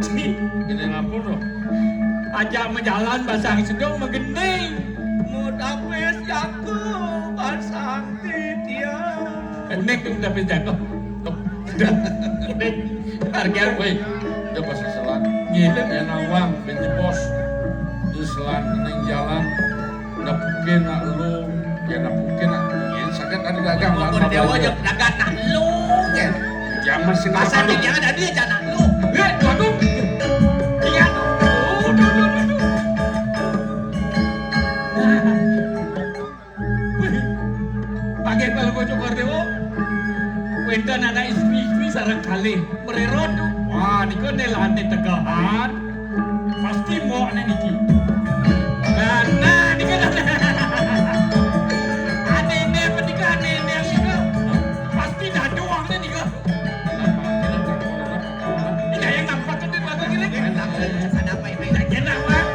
Gini ngapur tuh. Ajak menjalan basang sedang mengening. Mudapes jago basang titian. Kening tuh udah penjago. Kening. Harga weh. Dia pasti selan. Gila. Ya nawang, binti pos. Dia selan neng jalan. Napukin nak lu. Ya napukin nak. Yang sakit ada dagang. Ngomong dewa aja dagang nak lu ya. Jangan sih Pasar di yang ada dia jangan lu. Waduh. Ingat. Pakai kalau bocor kordewo. Wedan anak istri sarang kali mererot tuh. Wah, niko nelan tegahan. Pasti mau anak niki. Nah, niko aneh pernikahan aneh niko. Pasti dah doang nih niko. Ini yang nampak kan di belakang kiri. Ada apa ini? Tidak enak bang.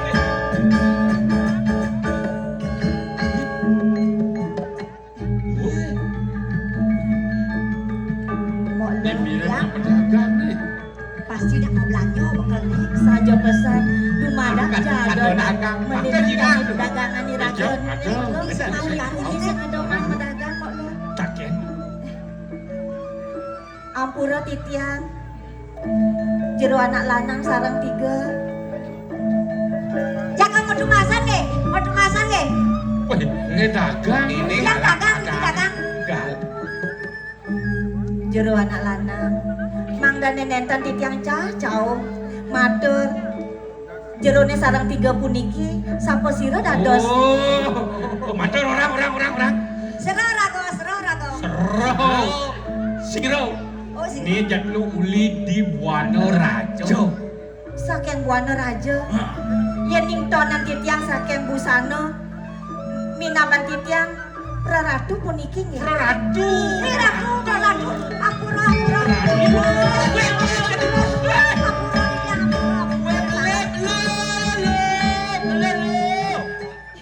Mau Dia lu bilang ya, pedagang nih. pasti udah mau belanja bakal nih. Saja pesan, dumadak jado dagang. mending kami dagangan di rajon. Ada. Lu sekali ini ngedoman pedagang kok lu. Takkan. Ampura titian, jero anak lanang sarang 3. Jangan mau dumasan deh, mau dumasan deh. Wih, Ngedagang. Ini Yang dagang, ini dagang. gal. Jero anak lanang, mang dan nenentan titiang cacau, matur. Jerone sarang 3 puniki, sapa sira dados. Oh, matur orang. Sero rago. Seroh. Siro. Oh sih. Ini jatlu uli di Buano Rajo. Saking buana raja, yen ningtonan titiang saking busana, minaman titiang raratu puniki nggih. Ratu. Raratu, apura.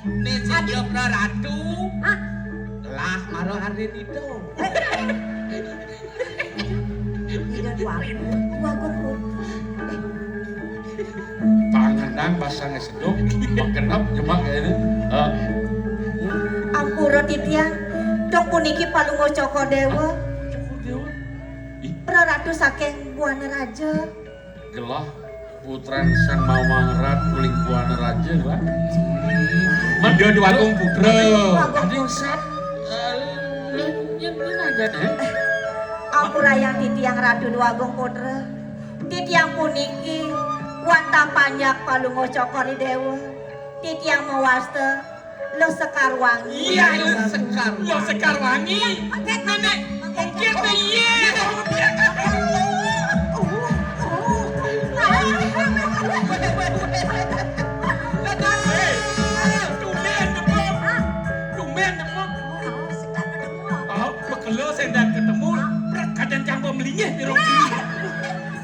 Ini si Jopra Ratu. Hah? Lah maro hari itu. Tidak wagu pun. Pangendang basangnya seduk. Makenap jemak kayak ini. Ampura titiang, dong puniki palungo coko dewa. Raratu saking buana raja. Gelah putran sang mawangrat kuling buana raja lah. Dia di Wagung Putra. Ada yang sap. Yang aja deh. Ampura yang titiang ratu duagung putra. Titiang puniki wanta panjak palungo cokori dewa. Titiang mewasta lo sekar wangi. Iya, lo sekar wangi. Nenek, mungkin iya. Tumben demam. Oh, kalau sendan ketemu, kadang campur melinyih di rong ini.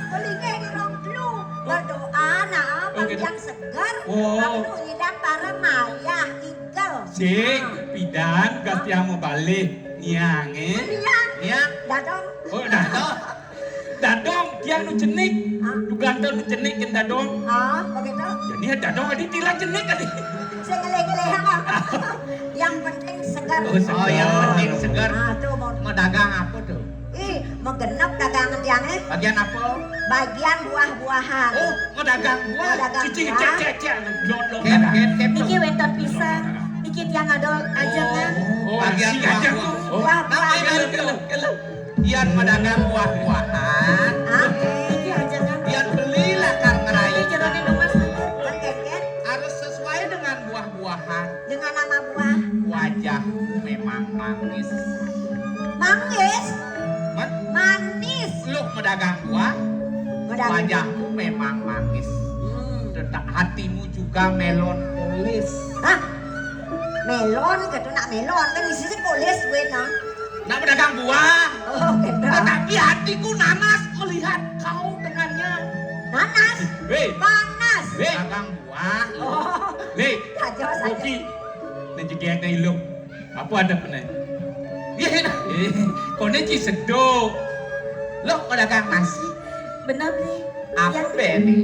Pelingnya di rong flu. Berdoa nah, panjang segar. Oh. Lalu ngidam para mayah ikel. Sing, pidan, gatiang mau balik. Niang, Iya, dadong. Oh, dadong. Dadong, tiang nu cenik. Nu ganteng nu cenik kan dadong. Ah, begitu. Jadi dadong adi tilang cenik adi. Saya ngeleh-ngelehan ah. Yang penting segar. Oh yang penting segar. Ah, tuh Mau dagang apa tuh? Ih, mau genep dagangan tiangnya. Bagian apa? Bagian buah-buahan. Oh mau dagang buah. Mau dagang Cici buah. cek. Lon. Ken Iki wenton pisang. Iki tiang adol ajengan. Oh, Bagian si ajang. buah-buah. Oh, Buah-buahan. Ian mau dagang buah-buahan. Ah, iki ajengan. Ian belilah kang Iki ngerai. jerone lumas. Berkeket Harus sesuai dengan buah-buahan. dengan nama buah. Wajah memang manis. Manggis, Man, manis. lu mau dagang buah, wajahmu memang manis. Detak hatimu juga melon polis. Hah? Melon, gitu nak melon kan di sini polis gue nah. Nak berdagang buah, Oh, gitu. tetapi hatiku nanas melihat kau dengannya. Nanas, Weh, panas. weh, Dagang buah, Oh, weh. saja. Kopi. Nanti kayak ilmu. Apa ada pernah? iya, Kau nanti sedok. lo mau dagang nasi, Bener nih. Apa bene?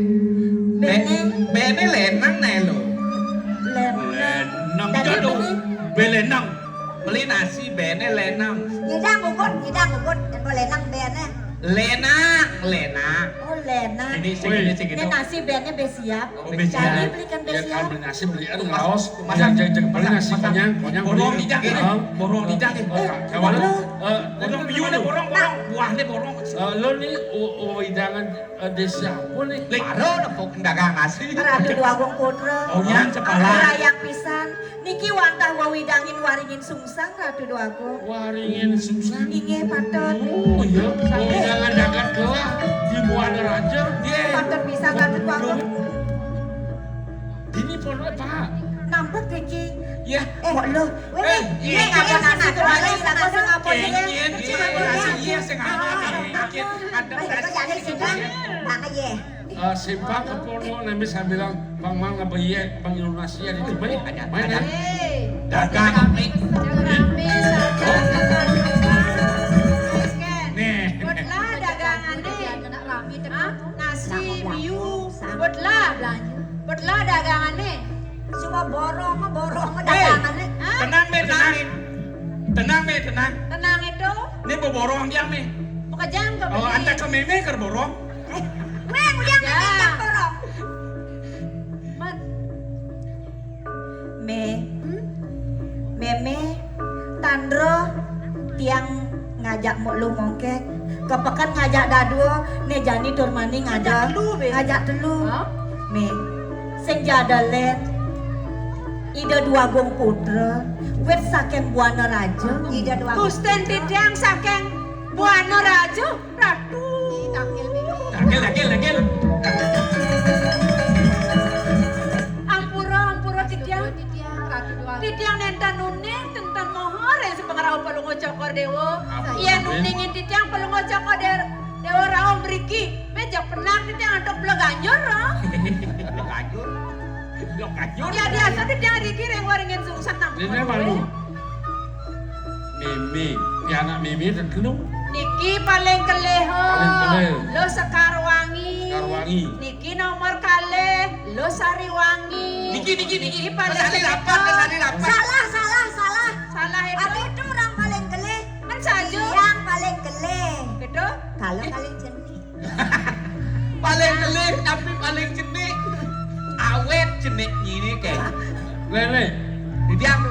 Bene. Bene lenang nih lo. Lenang Tadi jatuh. beli. Belenang. Beli nasi bene lenang. Ngidang ugut, dan boleh nang bene. Lenang. Oh lena. Ini sing Woi. ini sing Ini itu. nasi bene besiap. Oh, besiap. Jadi belikan Ya besiap. kan beli nasi belian ngaos. Masak. Jangan beli nasi konyang Borong lidah ini. Borong lidah ini. Kawan, Borong biu nih borong. Buah nih borong. lo nih wedangan desa apa nih? Baru nepuk dagang nasi. Ratu Duagung Putra. Oh, ya, sepalah. Rayak pisan. Niki wantah wawidangin waringin sungsang Ratu Duagung. Waringin susah. Inge patut. Oh iya, wedangan dagat kelah di Buana Raja. Patut pisan Ratu Duagung. Ini pun apa? Nampak Niki. Ya. Kok lo? Ini ngapa nasi tuh ada ngapa sih ngapa sih ya? Iya sing ada. Kok jadi sidang? Bang ye. Simpang kepono nami saya bilang Bang Mang ngabaye Bang Indonesia di Dubai. Main kan? Dagang. Nih. Buatlah dagangannya. Nasi, biu. Buatlah dagangannya. Cuma borong dagangan nih. Tenang me tenang. Tenang me tenang. Tenang itu. Ini borong dia me. Pekejang ke Oh anta ke meme ker borong. Weh, udah ngajak borong. Meme, Tandro, tiang ngajak mau lu mongkek. Kepekan ngajak daduo, ne jani turmani ngajak telu. Me, sing jadalen. Ida Duagung Putra, wet saking Buana Raja. Ida Duagung. Gusten Titiang saking Buana Raja. Ratu. Lagil. Ampura Titiang. Titiang nenten nuning tentang mohor yang sepengarau palungo cokor dewo. Iya nuningin Titiang palungo cokor dewo raom beriki. Meja penak Titiang antok belaganjur roh. Lokajur. Ya biasa Titiang dikiring waringin sungsan nang. Ini malu. Mimi, di anak Mimi terkenal. Niki paling keleho. Paling keleh. Lo Sekarwangi. Karwangi. Niki nomor kalih. Lo Sariwangi. Niki. paling Kesali keleho. rapat. Salah. Salah Aku itu. itu orang paling geleh. Kan saja. Yang paling geleh. Gitu. Kalau paling jernih. Paling gelih tapi paling jenik. Awet jenik gini kayak. Lele, Didiam.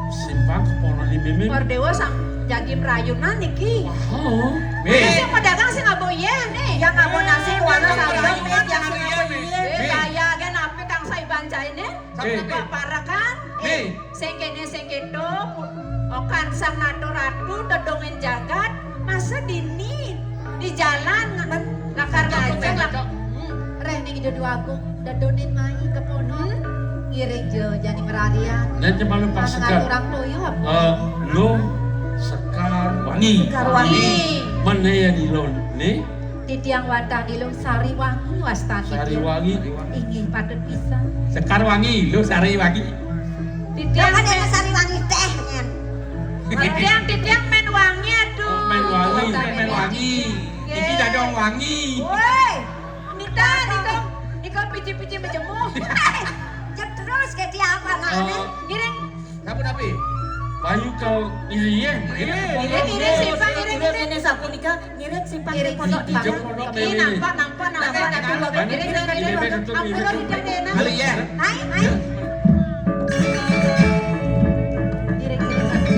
simpang kepono di Mimi. Kordewo sang jagi merayunan niki. Oh, Ini yang pedagang sih ngabo ye nih. Yang ngabon nasi warna Yang sarjong ngabon yang nasi ngabon iya, iya. Kaya kan apa kang saya baca ini? Sampai parah kan? Nih. Sengkene sengketo. Okan sang ratu dodongin jagat. Masa dini di jalan lakar ngajak lakar. Reh ning ide Duagung dadonin mai kepono. Ngiring je jani merarian. dan cuma lu pas Nang sekar. orang toyo apa? Lo sekar Wangi. Karwangi. mana ya di lo nih? Titiang wadah di lung Sariwangi wastan Sariwangi. Inggih patut pisan. Sekar wangi, lu sari wangi. Titiang Jangan ada sari wangi teh. Titiang main wangi aduh. Oh, main wangi. Main wangi. Iki dadong wangi. Woi, Nita, Niko pici-pici berjemur. jep terus ke dia apa namanya? Giring, Kamu nabi. Bayu kau ini ya. giring simpang, giring. Ini sapu nikah, ngirit simpan di Ngirit pondok simpan. dia. Ini nampak. Giring, ampun tidak enak. Kali ya. Hai. Ngiring-ngiring.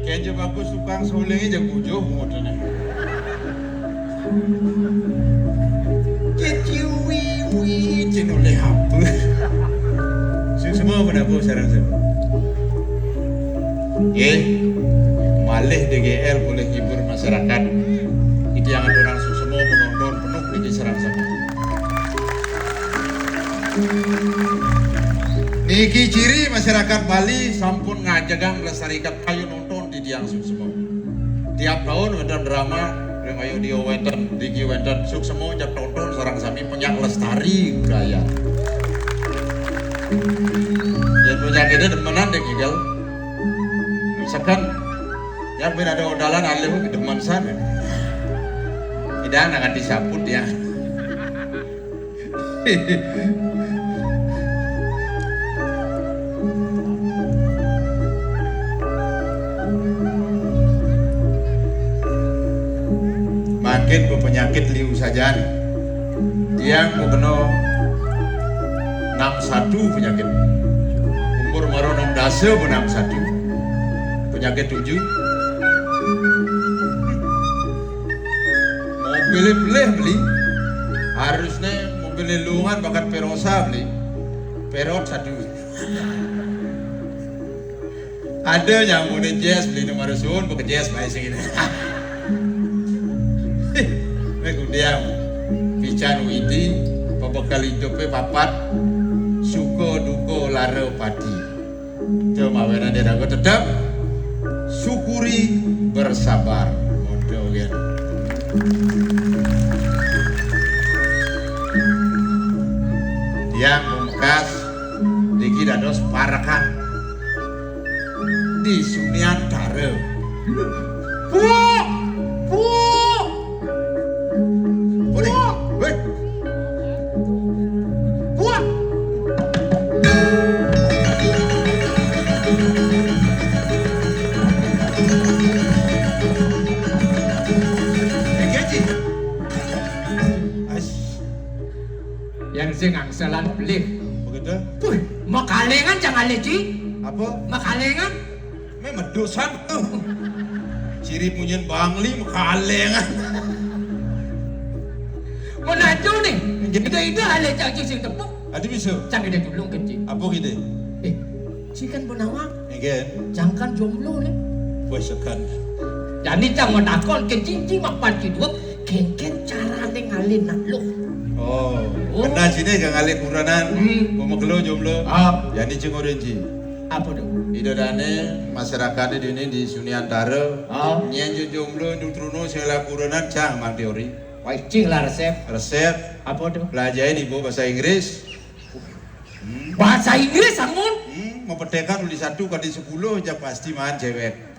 Kayaknya bagus tukang solengnya jangan bujuh modalnya. Keciwi jenoleh apa? Semua kenapa sarang saya? Malih DGL boleh hibur masyarakat. Itu yang ada orang semua menonton penuh di sarang saya. Niki ciri masyarakat Bali sampun ngajagang melestarikan kayu nonton di tiang semua. Tiap tahun ada drama yang ayo di wenten, di wenten suk semua jak tonton sarang sami penyak lestari budaya. Ya penyakitnya demenan deh gigel. Misalkan ya ben ada odalan alih demen sana. Tidak akan disaput ya. Makin penyakit liu saja nih. Dia mau kena 61 penyakit. Umur maro 6 dasa pun 61. Penyakit 7. Mau pilih beli. Harusnya mau pilih luan bakat perosa beli. Perot 1. Ada yang mau jazz beli nomor sun, bukan jazz baik segini. Kemudian pican widi pebekal hidupnya papat suko duko laro padi itu mawenan dia dago tetap syukuri bersabar modo kan yang membekas diki dados parakan di Sunian Dara sing angsalan beli. begitu? Tuh, makalengan jangan leci. Apa? Makalengan. Memang dosan tuh. Ciri punyen bangli makalengan. Menaju nih. Ida ale caci sing tepuk. Ada bisa? Jangan dia dulu kecil. Apa gitu? Si kan benawang. Again. Jangan jomblo nih. Bosekan. Jadi jangan takon kecil mak panci dua. Kengken carane ngalin nak lo. Oh, kena sini gak ngalih kuranan, pemaklo jomblo. Jadi cengorin ji. Apa tuh? Idodane masyarakat di Sunian Dara. Nyen jomblo nutrono segala kuranan cang mang teori. Wajing lah resep. Resep. Apa tuh? Pelajarin ibu bahasa Inggris. Bahasa Inggris amun. Memperdekan uli 1 kali 10 aja pasti mahan cewek.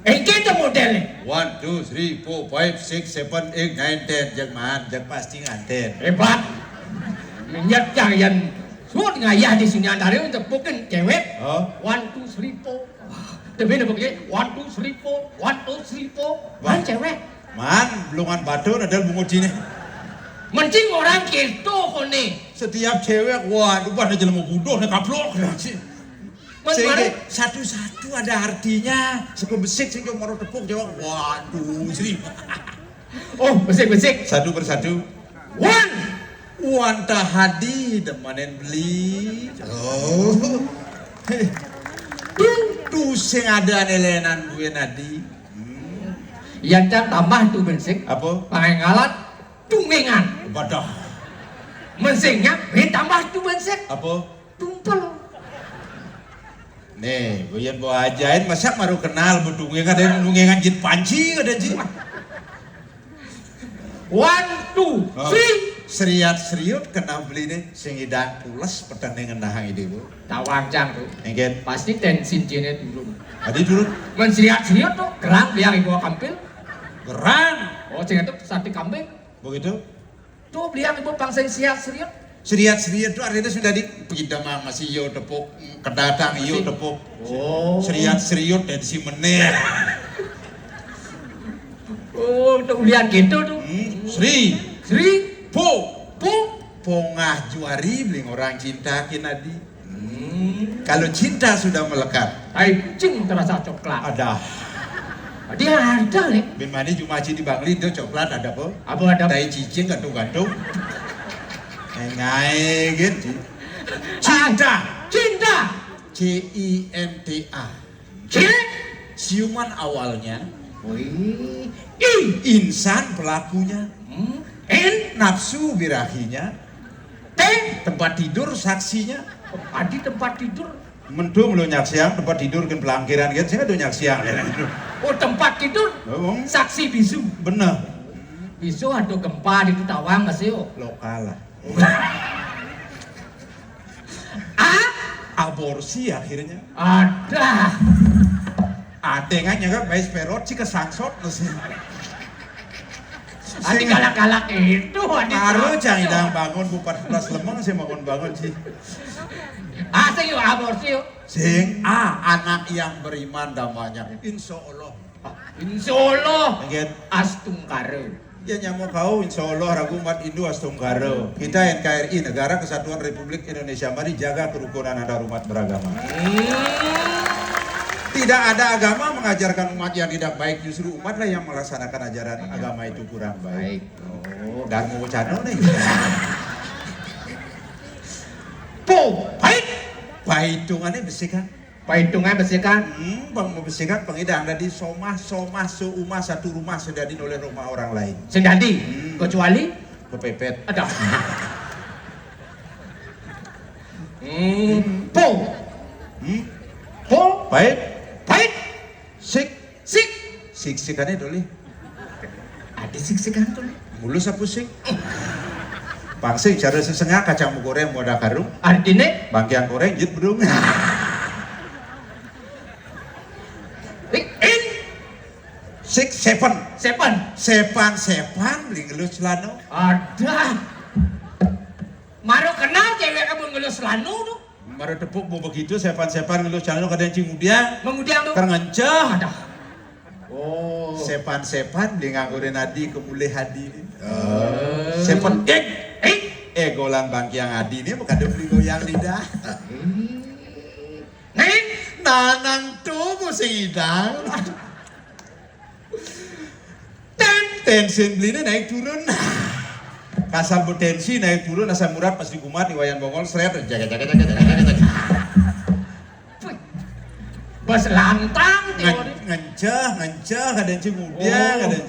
Kita modelnya 1, 2, 3, 4, 5, 6, 7, 8, 9, 10 jak mahan, jak pasti nganten. hebat. Minyak jangan suat ngayah di sini antara untuk bukan cewek. 1, 2, 3, 4. Tapi nak pakai 1, 2, 3, 4, 1, 2, 3, 4. Man cewek. Man, belungan batu ada bungut sini. Mencing orang gitu kone. Setiap cewek, wah, lupa ada jelema budoh, ada kaplok. Sehingga satu-satu ada artinya. Sebelum besik, sehingga mau tepuk jawab, waduh, Sri. Oh, besik-besik. Satu persatu. Wan tahadi demanen beli. Oh. Tuh sing ada nelenan gue nadi. Yang can tambah tuh besik. Apa? Pangalat tungengan. Badah. Mensingnya, tambah tuh besik. Apa? Tumpel. Nih, buyan bawa ajain, masa baru kenal bedungengan dan dungengan jin panci ada jin. 1, 2, 3. Seriat kena beli nih, sing idang pulas pertandingan nahang ide bu. Tawang cang tuh. Enggen. Pasti tensin jenet dulu. Adi dulu. Menseriat-seriat tuh, gerang biar ibu kampil. Gerang. Oh, cing itu sate kambing. Begitu. Tuh beliang ibu pangseng siap serius. Seriat-seriat itu artinya sudah di pidamang masih yo tepuk kedatang yo tepuk. Oh. Seriat-seriut dan si menir. Oh, tuh beliang gitu tuh. Sri Po Pongah juari beling orang cinta kinadi. Kalau cinta sudah melekat, Hai cing terasa coklat. ada. Dia ada nih. Bin mani cuma di Bangli itu coklat ada po. Apa ada? Tai cicing gantung-gantung. Ngai gitu. Cinta. CINTA. Ciuman awalnya. Wih. Insan pelakunya. Nafsu birahinya. Tempat tidur saksinya. Adi tempat tidur. Mendung lo nyaksiang tempat tidur kan pelangkiran kan saya tuh nyaksiang. Oh tempat tidur. Oh, Saksi bisu. bener. Bisu ada gempa di Tawang nggak sih? Lokal lah. Aborsi akhirnya. Ada. Adengannya kan bayi perot sih kesangsot nasi. Adi galak-galak itu. Adi Karo galak. jangan idang bangun bu 14 lemeng sih bangun sih. Sing yuk aborsi yuk. Sing anak yang beriman damanya. Insya Allah. Insya Allah. Mungkin Astungkare. ya nyamuk kau insya Allah ragu umat Hindu Astunggaro. Kita NKRI Negara Kesatuan Republik Indonesia, mari jaga kerukunan antar umat beragama. Tidak ada agama mengajarkan umat yang tidak baik, justru umat lah yang melaksanakan ajaran agama itu kurang baik. Oh, dan mau channel nih. Po, baik. Pahitungane besikan. Pahitungnya bersihkan. Bang mau besikan pengidang dari somah seumah satu rumah sedadi oleh rumah orang lain. Sedadi, kecuali Kepepet. ada. Po, po, Pahit. baik. Sik. Sik. Sik-sikannya doli. Ada sik-sikan tuh. Mulus apa sik? Pangsing cara sesengah kacang goreng moda karung. Artinya, Bangkian goreng jit bedung. in, 6, 7. seven. Beli ngelus lano. Ada. Maru kenal cewek kamu ngelus lanu tuh. Baru tepuk mau begitu 7 ngelus lano kadang cingudang. Mengudiang tuh. Kerencah. Ada. Oh. 7 beli nganggurin adi kemulih hadi. 7 golang bangkiang adi ini bukan ada beli goyang lidah. Nih, Nanang tuh musik idang. Tensin belinya naik turun. Kasal bertensi naik turun asam murad pas di kumat di wayan bongol seret jaga. bos lantang teori. Ngencah kadang cingudang kadang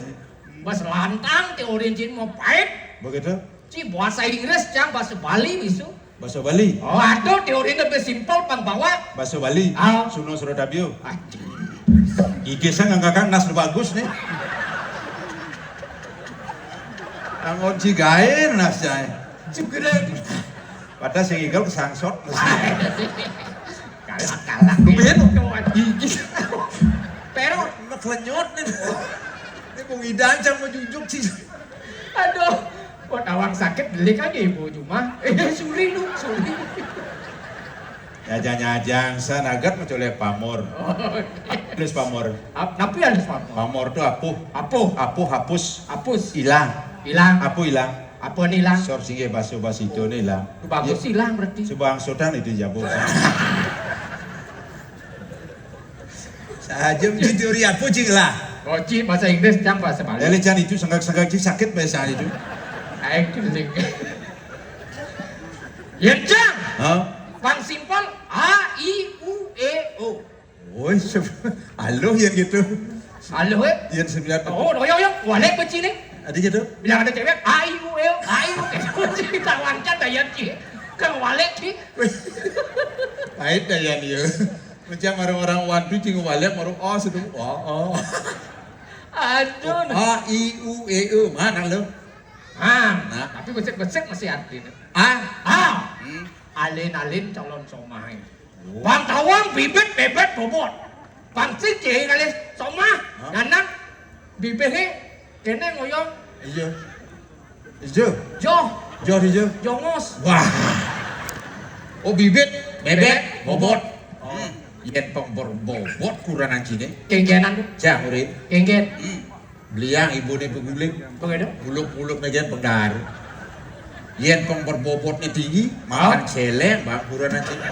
Bos lantang teori jin mau pahit. begitu. Ci bahasa Inggris jang bahasa Bali bisu. Bahasa Bali. Oh, aduh teori lebih simpel pang bawa. Bahasa Bali. Ah. Suno Surodabio. Igesnya ngangkakan nas bagus nih. Angon cigain nasnya. Cugede. Padahal sing igal kesangsot. Kalak-kalak. Ben. Gigis. Pero, Ngeklenyot nih. Ini mau ngidang cang mau jujuk sih. aduh, buat awang sakit beli aja ibu cuma. Suri lu, suri. Ya jangan sanagat mencolek pamor. Tulis pamor. Tapi harus apa? Pamor tuh apuh. Apuh hapus. Hapus. Hilang. Hilang. Apuh hilang. Apa nih hilang? Sor singgih baso itu nih hilang. Bagus hilang berarti. Subang Sodan itu jabo. Saja menjadi teori apuh cing lah. Koci bahasa Inggris jang bahasa Bali. Dari can itu senggak cing sakit biasa itu. Itu sing. Ya jang. Hah? Pang simpel A I U E O. Woi, halo yang gitu. Halo Yang 9. Oh, doyong, walek beci nih. Ada gitu. Bilang ada cewek A I U E O, A I U E O. Kita wancan daya ci. Kang walek ci. Pahit dah ya dia. Macam orang-orang waduh cing walek marung sedung. Oh. Aduh. A I U E O mana lo? Nah, tapi besek-besek masih artinya. Alin-alin calon somai. Bang tawang bibit bebet bobot. Bang cici kali somah. Nanang bibitnya kene ngoyong. Iya. Ijo. Jo, Jo di jo. jongos. Wah. Oh bibit. Bebek, bobot. Yen pembor bobot kurang anjine. Kenggenan tuh. Jangurin. Kenggen. Beliang ibu ni peguling. Begitu. Buluk-buluk najan pengdar. Yen pembor bobotnya tinggi, makan celeng bang kurang anjine.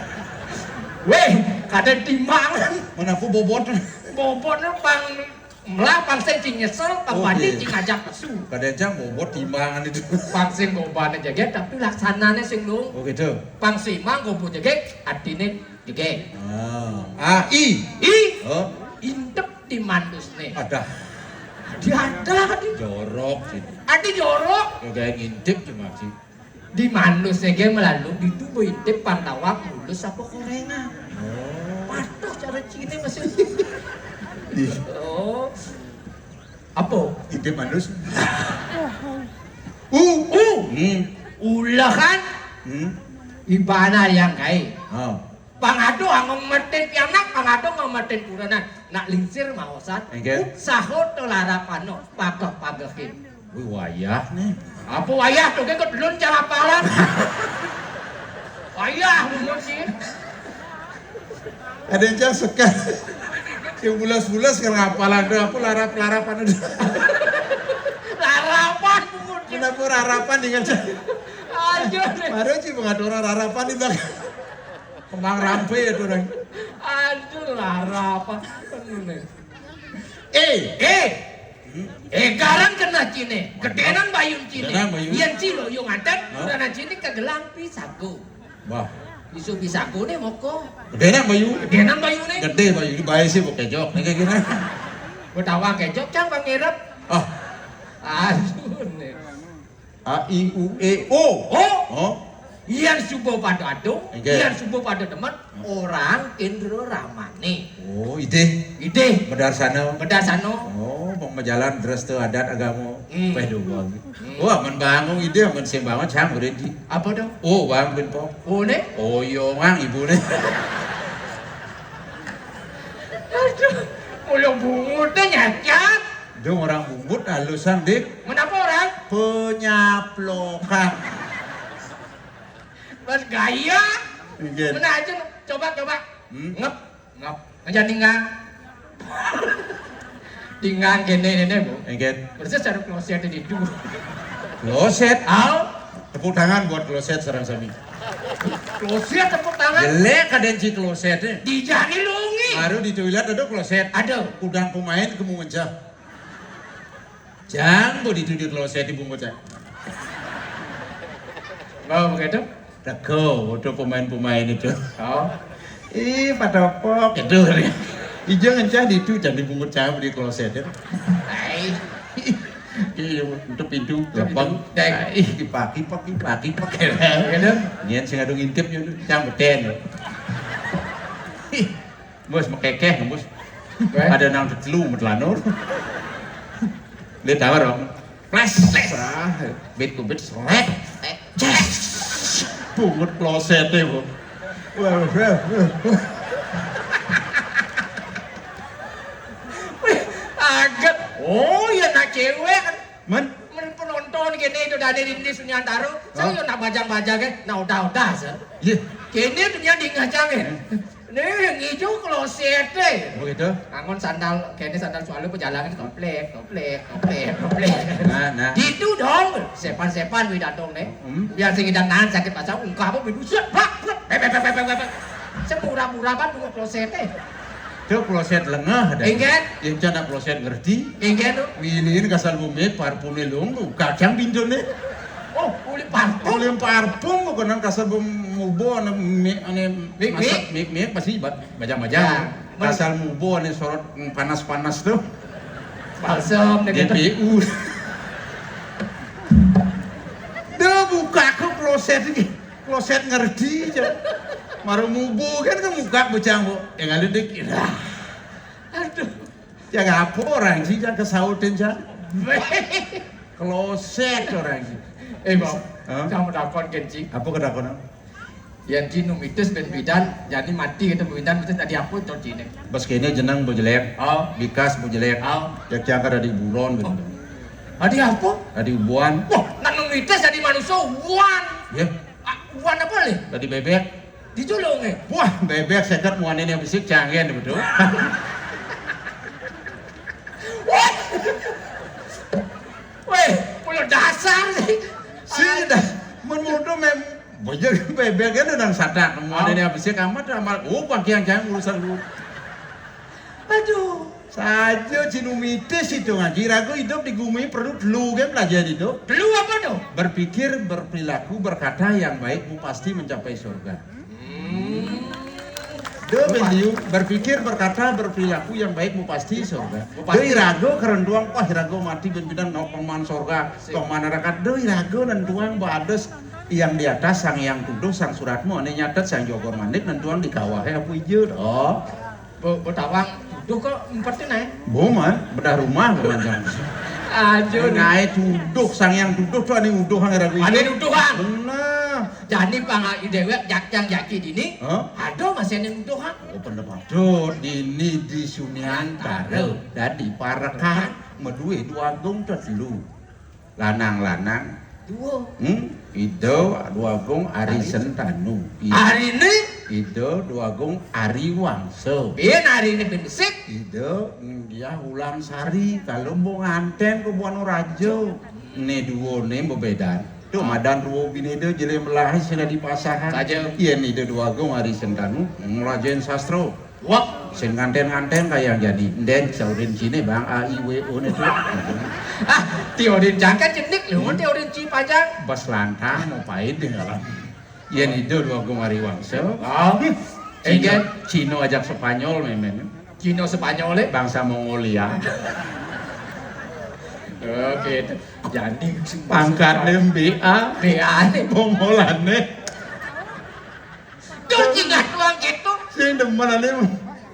Weh, kadang timbang. Mana aku bobot? Bobotnya pang melah pang sen cing nyesel, pang Oh, badi iya. cing ngajak pesu. Kadang bobot timbangan itu. Pang sing gobane jaget tapi laksanane sing lung. Oh gitu. Pang simang gobo jaget artine jaget. I. Oh, Intep di mandusne. ada. Dia ada di. Jorok sih. Adi jorok. Kayak ngintip cuma sih. Di mandusne ge melalui di tubuh intep pantawak mulus apa korengan. Patuh cara cine masih. Oh. Apa? Intip manus. Ulah kan? Ibana yang kai. Oh. Pangado ang metin pianak, pangado ang metin kuranan. Nak lingsir maosan. Engke. Sahot to larapano, pagah-pagahin. Wih wayah nih. Apa wayah tuh ke belum cara palan. Wayah mun sih. Ada yang suka. Yang bulas-bulas kan ngapalan tuh aku larap-larapan udah. Larapan mun. Kenapa harapan dengan Aduh. baru sih pengaduran harapan itu. Kembang rampe itu orang. Aduh larapan. Garan kena cine, gedenan bayun cine. Gedenan bayun. Yang cilo yung adat, Hah? kena cine kegelang pisago. Wah, Isu pisago nih moko. gede nang bayu. Gedenan bayun nih. Gede bayu ini bayi sih bukan kejok. Nih kayak gini. Betawa kejok cang pangirep. Ah, Aduh nih. A I U E O. Oh, Yang subuh pada adung, Oke. yang subuh pada teman, orang Indro Ramane. oh ide. Ide, Bedarsana. bedasano. Oh, pemajalan dress tuh adat agama. Hmm. Pedo bang. Wah, man bangun ide, man sembangan cang udah di. Apa dong? Oh, bang ben po. Oh nih. Oh, yo mang ibu nih. Aduh, mulut bungutnya nyacat. Dong orang bumbut halusan dik. Kenapa orang? Penyaplokan. Mas gaya. Iya. Mana aja coba. Ngep. Aja tinggal. Tinggal gini bu. Engket. Persis ada kloset di dulu. Kloset. Au. Tepuk tangan buat kloset sarang sami. Kloset tepuk tangan. Jelek kadenci klosetnya. Dijani lungi. Baru di toilet ada kloset. Ada. Kudang pemain kamu mencah. Jangan di kloset di bungkusnya. Mau begitu? Rego, itu pemain-pemain itu. Oh. Ih, pada pok itu. Ijo ngencah di itu jadi bungkus cah di kloset ya. Hai. Iya, untuk pintu gampang. Dek. Ih, dipaki. Begitu? Nyen sing adu ngintip yo cang beten. Bos mekekeh, bos. Ada nang telu metlanur. Lihat tawar dong. Flash. Bit ku bit selek. Pungut klosete, Bu. Wah. Aget. Oh, ya nak cewek kan. Men, Penonton gini itu dari ini Sunyantaro. Saya yo nak bajang-bajang kan. Nah udah sah. iya. Kini dunia di ngajangin. Nih yang hijau kloset deh. Begitu. Angon sandal, kayaknya sandal soalnya perjalanan toplek. Nah. Gitu dong, sepan widatong nih. Biar sing idang nahan sakit pasang ungkap apa biduset, bak. Semurah-murah banget tunggu kloset deh. Itu kloset lengah ada. Ingat? Yang cana kloset ngerti. Ingat tuh. Wilin kasal bumi parfum lungu kacang bindone. Oh, kulit parfum. Oleh parfum kok nang kasal mubo ane mik pasti bajang-bajang. Kasal mubo ane sorot panas-panas tuh. Balsam nih gitu. GPU. Dah buka ke kloset ini. Kloset ngerti aja. Maru mubo kan muka bocang bu. Yang ada dikit. Aduh. Jangan apa orang sih jangan kesautin jangan. Kloset orang sih. Bang, Hah? kamu dapat kenci. Apa kedakonan? Yang cinu mitos ben bidan, jadi mati kita bidan mitos tadi apa itu cine. Bas kene jenang bojelek. Oh, Bikas bojelek. oh. Jak jangka dari buron gitu. Adi apa? Dari ubuan. Wah, nang mites jadi manusia wan. Ya, Wan apa nih? tadi bebek. Diculungnya. Wah, bebek seket muan ini bisik canggih betul. Weh, pulau dasar sih. Sih dah, menuduh banyak bebeknya udah sadak muan ini bisik amat amal. Oh, pakai yang jangan urusan lu. Aduh, saja cinumitis itu ngaji ragu hidup di bumi perlu dulu kan belajar itu. Dulu apa tuh? Berpikir, berperilaku, berkata yang baikmu pasti mencapai surga. Beliau berpikir, berkata, berperilaku yang baikmu pasti surga. Doi rago kerenduang wah rago mati ben-benan pengman surga, pengman neraka. Doi rago nentuang bades yang di atas sang yang tuduh sang suratmu ane nyatet sang jogor manik nentuang di kawahnya apa ijo. Oh, Betawang tuh kok empetin aja. boman bedah rumah bemanjang. Aduh, Naik tuduh sang yang tuduh tuh ane uduh hang rago ijo. Ane nuduhan. Benar. Jadi pangal idewek yang jaki dini. Hah? Aduh masih ane nuduhan. Oh pendapat ini di Sunyantara dadi parakan medue dua gong terlu lanang-lanang Dua. Ido dua gong Ari Sentanu Hari ini, Ido dua gong Ari Wangso biar hari ini bensik. Ido dia ulang sari kalau mau nganten ke Buano Rajo ne duo ne bebedan tuh madan duo binedo jele melahi sina di pasahan Saja. iya nih dua gong Ari Sentanu ngelajain sastro Wah, sen nganten-nganten kayak jadi den saurin sini bang AIWO nih tuh teorin jangka jenik loh, teorin cipajang. bas lantang mau pahit dengan iya nih dua gong Ari Wangso Oh, Cino ajak Spanyol memang Cino Spanyol bangsa Mongolia Oke, jadi pangkatnya BA BA nih. Mongolannya Tuh jinggat tuang gitu. sing demen ane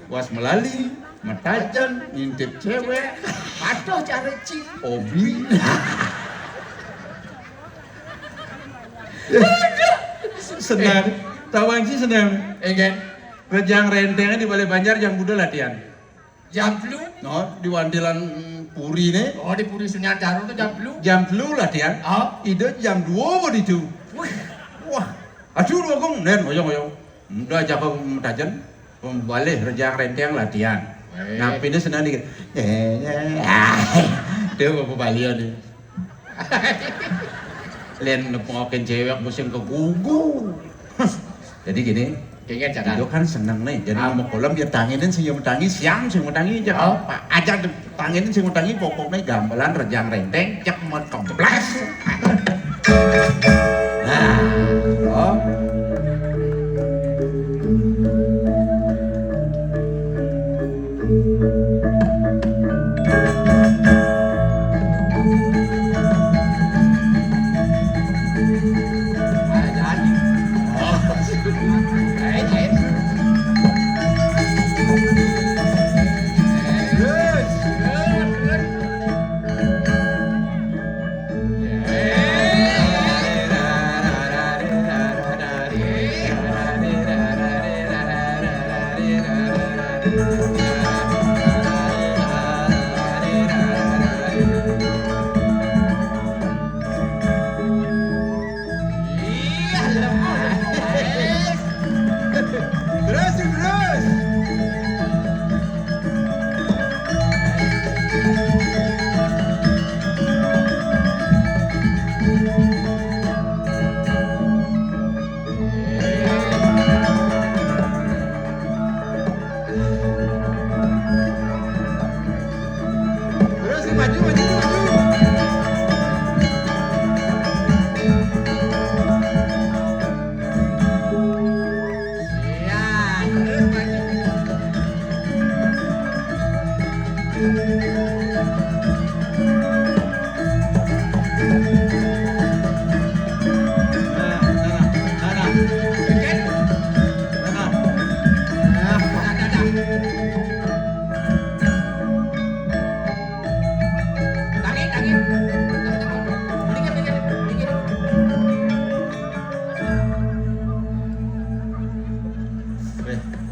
was melali matajan ngintip cewek Aduh cara cing. obi senang tawang sih senang Enggak. rejang rentengnya di Balai Banjar yang Buddha latihan Jam flu. no di Wandilan Puri nih Oh di Puri Sunyantara tuh jam flu. jam flu latihan Oh. ide jam 2 mau itu wah aduh dua gong nen oyong udah ajak ke mutajan balik rejang renteng latihan nah pindah senang dikit dia bapak balian nih lian nepokin cewek musim ke gugu jadi gini Kayaknya jangan. itu kan seneng nih jadi mau kolam dia tanginin sih yang tangi siang sih mau tangi aja aja tanginin sih mau tangi pokoknya gamelan rejang renteng cek mau kemplas nah oh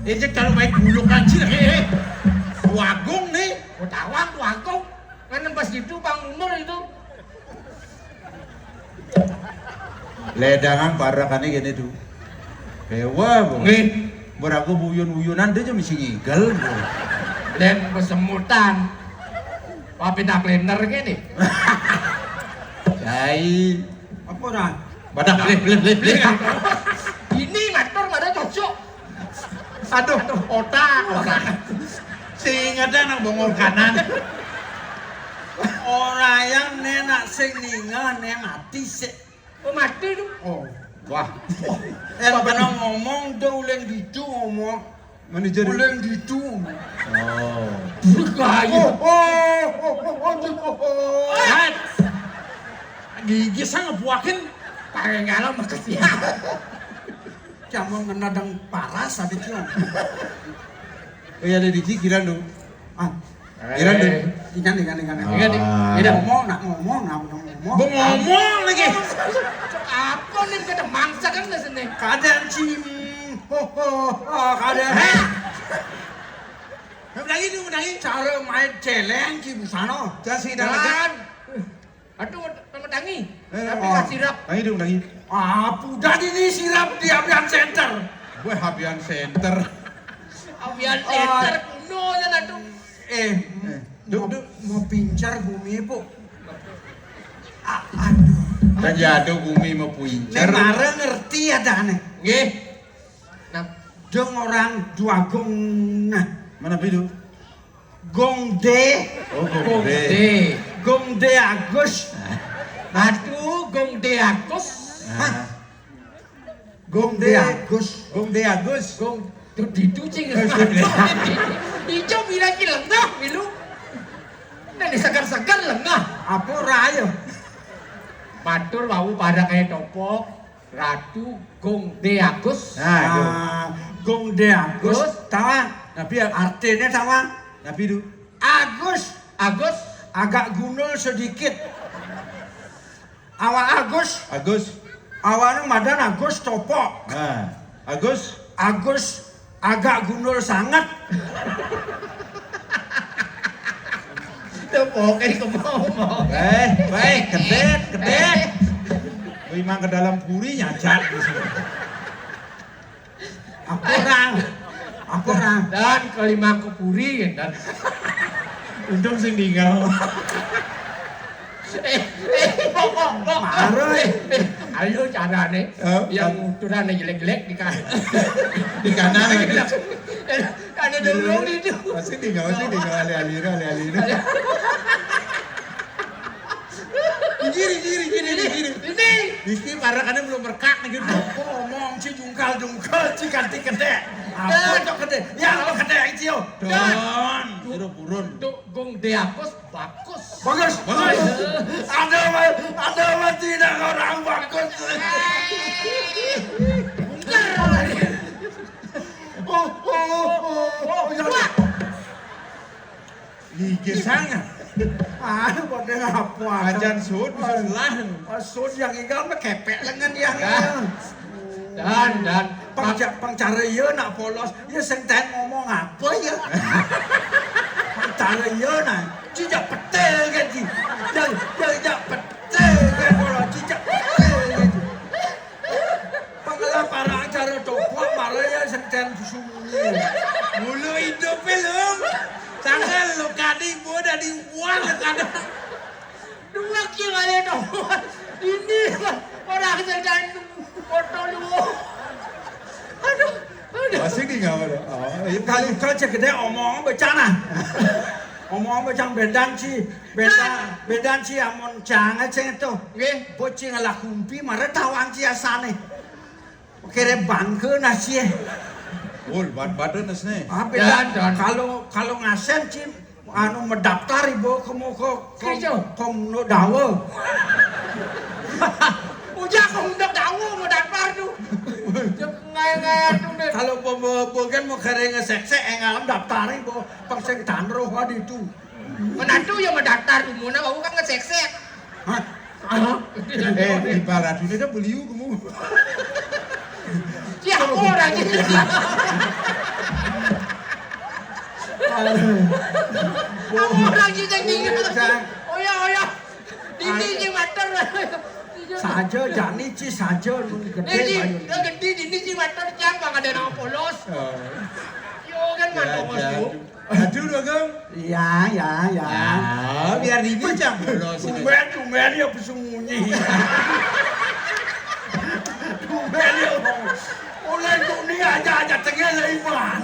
Ini kalau baik bulu kancil, wagung nih. Tawang tuh aku. Kan pas itu Bang Nur itu. Ledangan parakane gini tuh. Hewa, Bu. Nggih, Beraku buyun-buyunan dia mesti ngigel, Bu. dan kesemutan. Papi tak blender gini. Jai. Apa dah? Badak bleh. Ini matur mana cocok. Aduh, otak. Seingatnya nang bongol kanan. Orang yang nenak sing ninggal nek mati sik. Oh, mati tuh. Oh. Wah, Yang pernah ngomong dia uleng ditu ngomong. manajer. Uleng ditu. Oh. Kayu. Hat. Gigi sang ngebuakin. Pakai galau makasih. Jangan ngenadang paras ada cium. Oh ya ada di kiran dong. Ah, Kiran dong. ingat. Ingat, Ah. Ngomong. Ngomong lagi. Apa nih kita mangsa kan nggak sini? Kadang cim. Kadang. Lagi. Cara main celeng ci busano. Kasih Dan, aduh, tangi. Tapi oh. kasih rap. Lagi dong lagi. Udah ini sirap di Abian Center. Gue Habian Center. Avian center kuno ya aduh. Mau pincar bumi bu. Aduh. Kan jatuh bumi mau puincer. Nengara ngerti ya dane. Nggih. Nah, Dong orang dua gong nah. Mana pidu? Gongde. Oh, Gongde. Gongde Agus. Aduh, Gongde Agus. Hah? Gongde Agus. Gongde Agus. Gong tuh ditucing. Ijo bilang ki lengah milu. Nah disegar-segar lengah. Apa raya? Matur wau pada kayak topok. Ratu Gongde Agus. Nah, Gongde Agus. Tawa. tapi ya, Artinya tawa. tapi du. Agus. Agus. Agak gunul sedikit. Awak Agus. Agus. Awalnya madan Agus topok. Nah, Agus. Agus agak gundul sangat. Topoknya kemau-mau. Baik, kedet. Memang ke dalam puri nyacat di sini. Apa orang? Dan kelima kepuri dan Untung sing tinggal. Marah. Ayo cara nih yang turunnya jelek-jelek di kanan. Di kanan lagi. Ada dulu itu. Masih tinggal ali-alina. Gini. Ini. Rizky parah karena belum merkak nih gitu. Apa ngomong ci jungkal ci kanti kedek. Apa itu kedek? Ya apa kedek itu? Don. Purun. Untuk Gongde Agus bagus. Bagus. Anda tidak orang bagus. Gigi sangat. Aduh, pada apa? Ajan sud sebelah. Sud yang ingat mah kepek lengan yang Dan pangcara ya nak polos, ya sing ten ngomong apa ya? Pangcara ya nak, cicak petel kan ci, cicak petel kan polos, cicak petel kan ci. Pangala para acara topok malah ya sing ten sunyi. Mulu hidup belum. Tangan lo kading boda dibuang kadang. dua kilo ada dong. Ini orang sedang foto dulu. Aduh. Masih tinggal ada. Kali cek gede omong becana. Omong becang bedan ci amon jangan ceng itu. Nggih. Bocing ala kumpi marah tawang ci asane. Kere bangke nasi. Badan nih. Beda Dan. kalau ngasen ci anu mendaftar ibu kamu Kejauh. no dawa. Uja kau udah tahu mau daftar tuh. Ngaya tuh deh. Kalau bukan mau kere ngesek-sek ngalam daftar ibu pangseng tanroh wadi itu. Menantu ya mau daftar tuh mana kau kan ngesek-sek. Di barat ini kan beliau kamu. Siapa orang ini? Kamu lagi yang dingin. Oh ya. Dini yang mater. Saja jani ci saja nu gede Ini, bayu. udah gede ini sih wadah jambang ada nama polos. Yo kan mana bos tuh? Aduh Agong. Iya, ya. Ya, biar ini jam bolos ini. Tumben ya bersembunyi. Tumben ya. Oleh kuning aja tengah dari mana?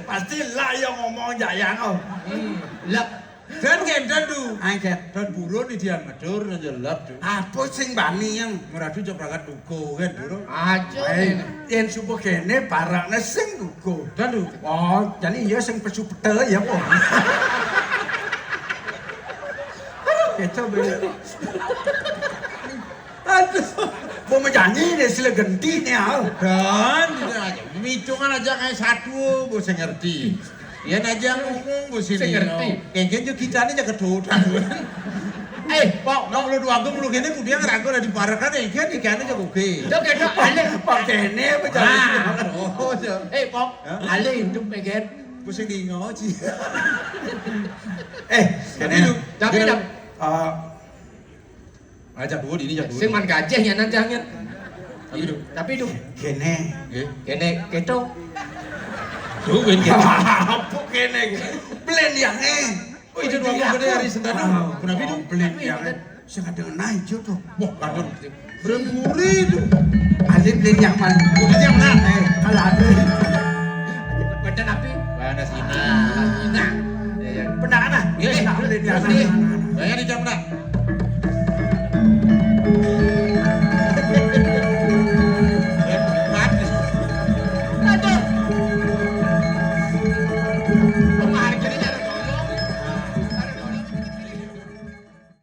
Pasti lah yang ngomong jayang oh. Lep. Dan du. Angket. Dan burun di dia ngedur dan jelap tuh. Apa sing bani yang Meradu coba berangkat duko kan dulu. Aja. yen subuh kene barakne sing duko. Dan du. Oh, jadi iya sing pesu pete ya po. Itu bener. Aduh, mau menyanyi deh sila genti nih al. Dan tidak aja. Hitungan aja kayak satu, bos ngerti. Ya aja ngomong bos ini. Ngerti. Kengken juga kita ini jaga tutan. Pak, nong lu dua gem lu kene kemudian ngeragu ada di parakan kan ikannya jago ke. Itu kena ale. Pak kene berjalan. Oh, Pok, ale hidup pengen. bos ini ngoci. Kene. Tapi dah. Ajak dulu ini ajak dulu. Sing man gajah ya nanjangnya. Tapi du. Kene. Kene keto. Tuh ben Apa kene? Belen yang Oh, itu dua gede hari sendana. Kenapa itu? Belen yang sing ada naik tuh. Wah, kadon. Bermuri itu. Alin belen yang mana? Udah yang mana? Kalau ada. Beda tapi. Mana sini? Nah. Benar ana? Iya, Belen yang pasti. mana?